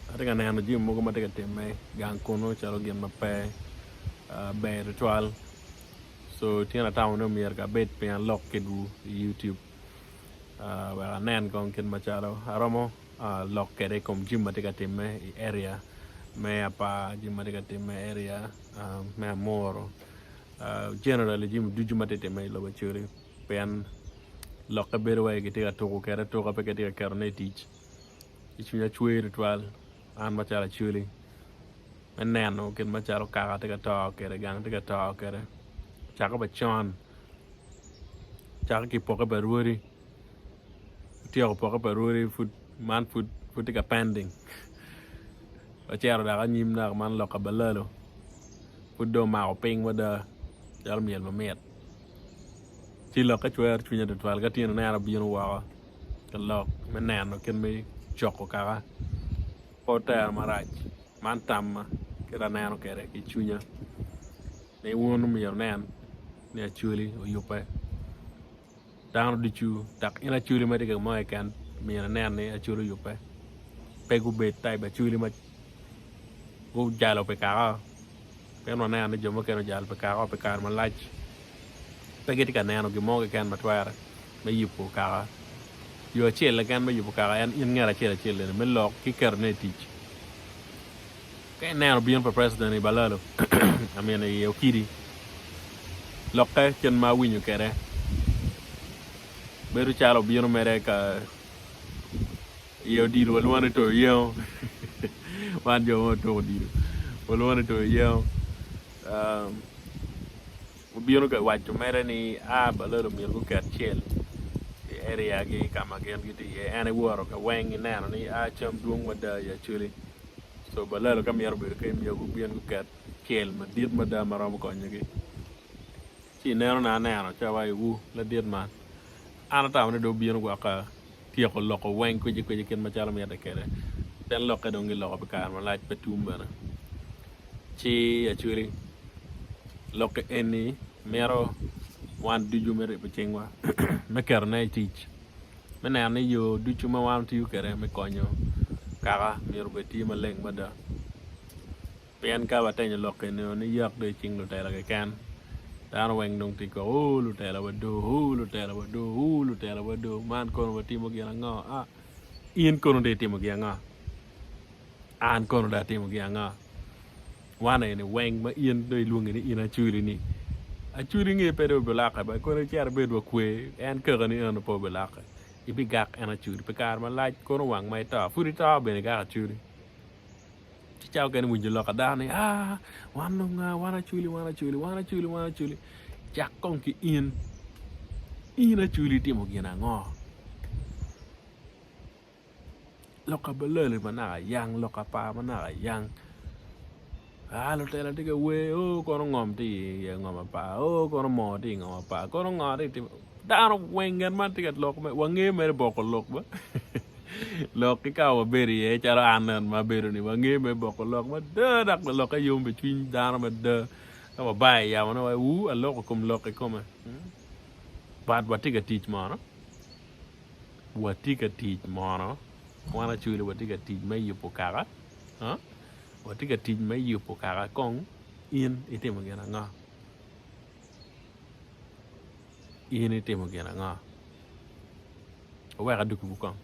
Ate ka neno jim mogo ma te ka time gang kono chalo gin mape be ritual. So tiena town no mier ka bet pe lock kedu YouTube. Wa nen kon kin machalo aromo lock kere kom jim ma te ka time area me apa jim ma te ka time area me amoro. Generally jim du jim ma te time lo bachuri pen lock ka bedo wa ke te ka toko kere toko pe ke te ka kerne teach. Ichunya chwe ritual an machala chuli neno kin machalo kaka te ka to kere gang te ka to kere chaka ba chon chaka ki poke ba ruori tiyo poke ba ruori food man food te ka pending ochero da ka nyim na man loka balalo food do ma ping wada jal miel ma met ti loka chwer chunya de twal ka tino na biyo wa ka lok me neno kin me choko kaka poter marach man tamma kira neno kere ki chunya ne wonu miyo nen ne achuli o yupe dano dichu tak ina chuli ma diga mo kan miyo nen ne achuli yupe pegu bet tai ba chuli ma go jalo pe kara pero nen ne jomo keno jalo pe kara ma lach pegeti ka neno gi mo kan matwara me yupo kara yo chele kan me yupo kara en in ngara chele me lok ki kerne tich kay neno bien for president ni Balalo I mean yo kidi lokke chen ma winyo kere beru chalo bien mere ka yo diro walwane to yo wan jo to diro walwane to yo bien ka wacho mere ni Balalo mir ko kat chel area gi kama gen giti ene woro ka weng neno ni cham duong wada ya chuli so Balalo kam yar be kay mi ko bien ko kat chel ma dit ma da maram ko nyigi ci neno na neno cha wa wu la dit man ana taw ne do bien ko ka tiyo ko loko weng ko jikko ken ma chala mi da kere ten lokke do ngi loko be kar ma laaj petum bana ci ya chuli lokke eni mero wan duju mere be chengwa me ker na teach me na ne yo duju ma wan tu kere me konyo kaka mero be ti ma leng bada pen ka ba tenyo lokke ne ni yak de ching lo tela ke kan dan weng dong ti ko lu tela wado lu tela wado lu tela wado man kono ba ti mo gi nga in kono de ti mo gi nga an kono da ti mo gi nga wana ne weng ma in de luongi ni ina churi ni a churi nge pero belaka ba kono chiar bedo kwe en ke ni en po belaka ibi gak en a churi pe kar ma laaj kono wang mai ta furi ta be ne ga churi ci ciao ken munjo loka dane wanu nga wana chuli jakong ki ina chuli timo gina ngo loka belele mana yang loka pa mana yang lo tela tiga we kono ngom ti ya ngom pa kono mo ti ngom pa kono ngari ti daro wengen man tiga lok me wange mere boko lok ba lok ki ka wa beri e cara anan ma beru ni wange me boko lok ma de dak lok ka yom between daro ma de ma bai ya ma a lok kom lok ko ma bad watiga teach mana wana chuli watiga teach me yupo kara watiga teach me yupo kara kong in itimo gina nga in itimo gina nga wa ka duku bukong